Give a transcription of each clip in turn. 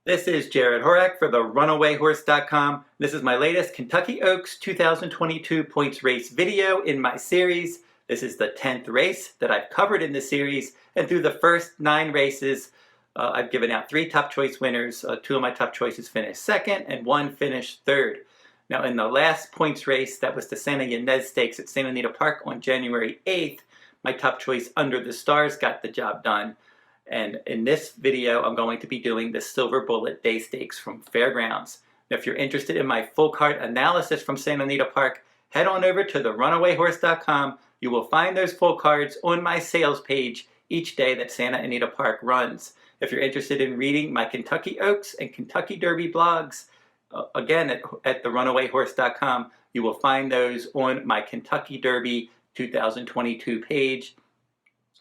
This is Jarrod Horak for the RunawayHorse.com. This is my latest Kentucky Oaks 2022 points race video in my series. This is the 10th race that I've covered in this series, and through the first 9 races, I've given out 3 top choice winners. 2 of my top choices finished second, and 1 finished third. Now, in the last points race, that was the Fannie and Freddie Stakes at St. Anita Park on January 8th, my top choice Under the Stars got the job done. And in this video, I'm going to be doing the Silverbulletday Stakes from Fairgrounds. Now, if you're interested in my full card analysis from St. Anita Park, head on over to the RunawayHorse.com. You will find those full cards on my sales page each day that Santa Anita Park runs. If you're interested in reading my Kentucky Oaks and Kentucky Derby blogs, again at the RunawayHorse.com, you will find those on my Kentucky Derby 2022 page.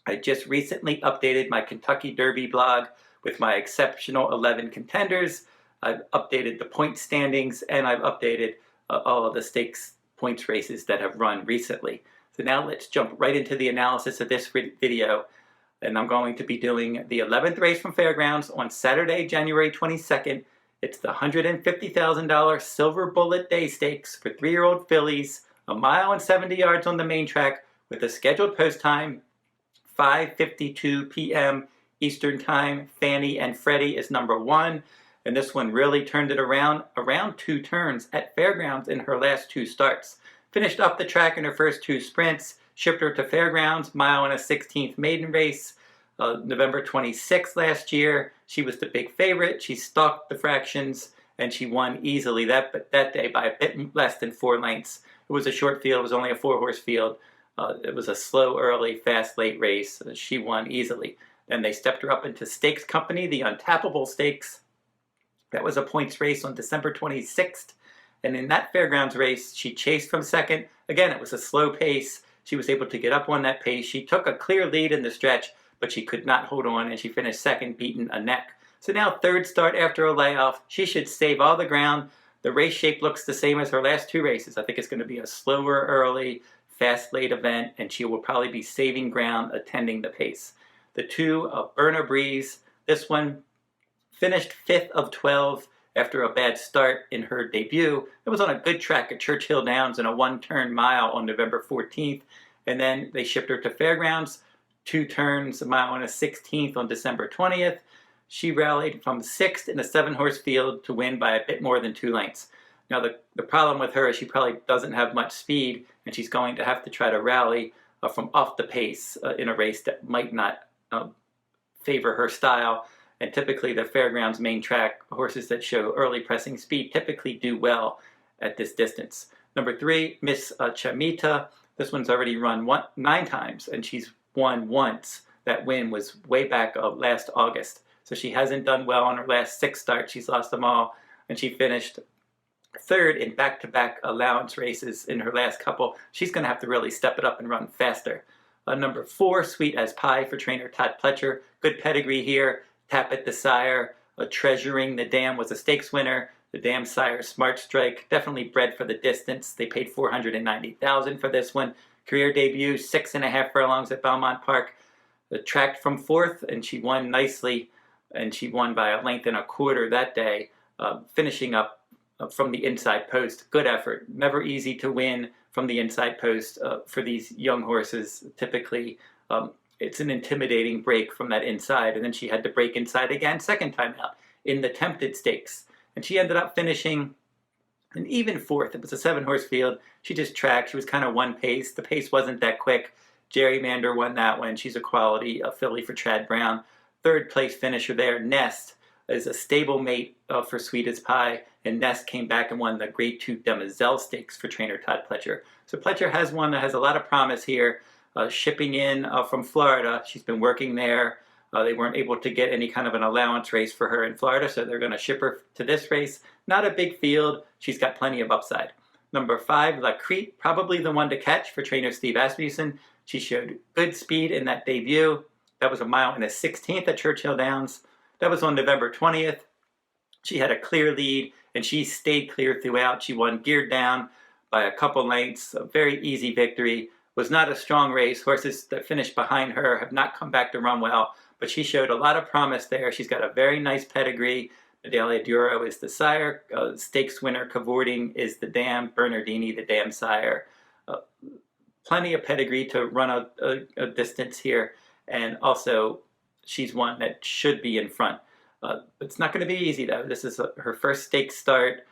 I just recently updated my Kentucky Derby blog with my exceptional 11 contenders. I've updated the point standings, and I've updated all of the stakes points races that have run recently. So now let's jump right into the analysis of this video. And I'm going to be doing the 11th race from Fairgrounds on Saturday, January 22nd. It's the $150,000 Silverbulletday Stakes for 3-year-old fillies, 1 mile and 70 yards on the main track with a scheduled post time 5:52 p.m. Eastern Time. Fannie and Freddie is number 1, and this one really turned it around 2 turns at Fairgrounds in her last 2 starts. Finished up the track in her first 2 sprints, shipped her to Fairgrounds, mile and a 16th maiden race, November 26th last year. She was the big favorite. She stalked the fractions, and she won easily that day by a bit less than 4 lengths. It was a short field. It was only a 4-horse field. It was a slow early, fast late race. She won easily. Then they stepped her up into Stakes Company, the Untappable Stakes. That was a points race on December 26th. And in that Fairgrounds race, she chased from second. Again, it was a slow pace. She was able to get up on that pace. She took a clear lead in the stretch, but she could not hold on, and she finished second, beaten a neck. So now third start after a layoff. She should save all the ground. The race shape looks the same as her last 2 races. I think it's going to be a slower early, fast late event, and she will probably be saving ground, attending the pace. The 2 of Bernabreezy, this one finished 5th of 12 after a bad start in her debut. It was on a good track at Churchill Downs in a 1-turn mile on November 14th, and then they shipped her to Fairgrounds, 2 turns, a mile and a 16th on December 20th. She rallied from 6th in a 7-horse field to win by a bit more than 2 lengths. Now, the problem with her is she probably doesn't have much speed, and she's going to have to try to rally from off the pace in a race that might not favor her style. And typically the Fairgrounds main track horses that show early pressing speed typically do well at this distance. Number 3, Miss Chamita. This one's already run 9 times, and she's won once. That win was way back last August. So she hasn't done well on her last 6 starts. She's lost them all, and she finished 3rd in back-to-back allowance races in her last couple. She's going to have to really step it up and run faster. Number 4, Sweet as Pie for trainer Todd Pletcher. Good pedigree here. Tap at the Sire, Treasuring the Dam was a stakes winner. The Dam Sire, Smart Strike, definitely bred for the distance. They paid $490,000 for this one. Career debut, 6.5 furlongs at Belmont Park. Tracked from 4th, and she won nicely, and she won by a length and a quarter that day, finishing up from the inside post. Good effort. Never easy to win from the inside post for these young horses. Typically, it's an intimidating break from that inside, and then she had to break inside again second time out in the Tempted Stakes. And she ended up finishing an even 4th. It was a 7-horse field. She just tracked. She was kind of one pace. The pace wasn't that quick. Gerrymander won that one. She's a quality filly for Chad Brown. 3rd place finisher there. Nest is a stable mate for Sweet as Pie, and Nest came back and won the Grade 2 Demoiselle Stakes for trainer Todd Pletcher. So Pletcher has one that has a lot of promise here, shipping in from Florida. She's been working there. They weren't able to get any kind of an allowance race for her in Florida, so they're going to ship her to this race. Not a big field. She's got plenty of upside. Number 5, Crete, probably the one to catch for trainer Steve Asmussen. She showed good speed in that debut. That was 1 mile and a 16th at Churchill Downs. That was on November 20th. She had a clear lead, and she stayed clear throughout. She won geared down by a couple lengths. A very easy victory. Was not a strong race. Horses that finished behind her have not come back to run well, but she showed a lot of promise there. She's got a very nice pedigree. Delia Duro is the sire. Stakes winner Cavorting is the dam. Bernardini, the dam sire. Plenty of pedigree to run a distance here, and also she's one that should be in front. It's not going to be easy though. This is her first stakes start.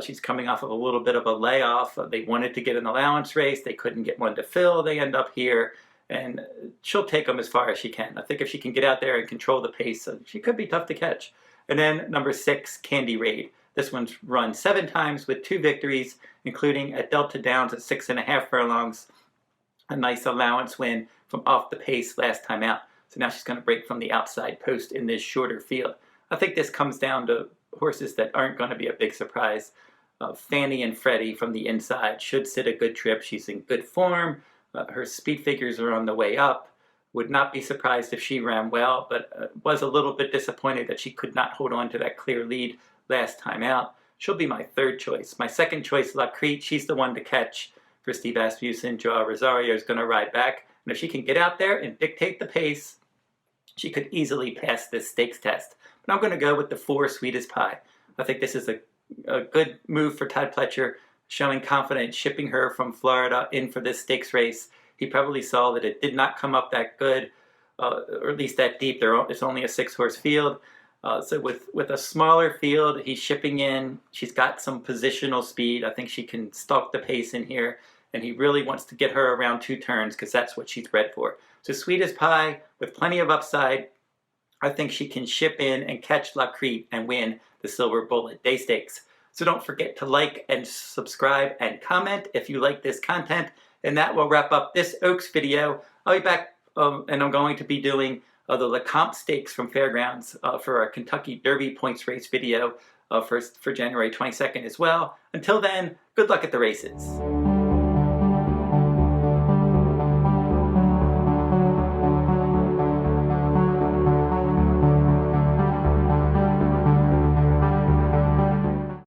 She's coming off of a little bit of a layoff. They wanted to get an allowance race. They couldn't get one to fill. They end up here, and she'll take them as far as she can. I think if she can get out there and control the pace, she could be tough to catch. And then number 6, Candy Raid. This one's run 7 times with 2 victories, including at Delta Downs at 6.5 furlongs. A nice allowance win from off the pace last time out. So now she's going to break from the outside post in this shorter field. I think this comes down to horses that aren't going to be a big surprise. Fannie and Freddie from the inside should sit a good trip. She's in good form. Her speed figures are on the way up. Would not be surprised if she ran well, but was a little bit disappointed that she could not hold on to that clear lead last time out. She'll be my 3rd choice. My 2nd choice, Crete. She's the one to catch for Steve Asmussen. Joao Rosario is going to ride back. And if she can get out there and dictate the pace, she could easily pass this stakes test. But I'm going to go with the 4, Sweet as Pie. I think this is a good move for Todd Pletcher, showing confidence, shipping her from Florida in for this stakes race. He probably saw that it did not come up that good, or at least that deep. It's only a 6-horse field. So with a smaller field, he's shipping in. She's got some positional speed. I think she can stalk the pace in here. And he really wants to get her around 2 turns because that's what she's bred for. So Sweet as Pie, with plenty of upside, I think she can ship in and catch Crete and win the Silverbulletday Stakes. So don't forget to like and subscribe and comment if you like this content. And that will wrap up this Oaks video. I'll be back and I'm going to be doing the Lecomte Stakes from Fairgrounds for our Kentucky Derby points race video for January 22nd as well. Until then, good luck at the races.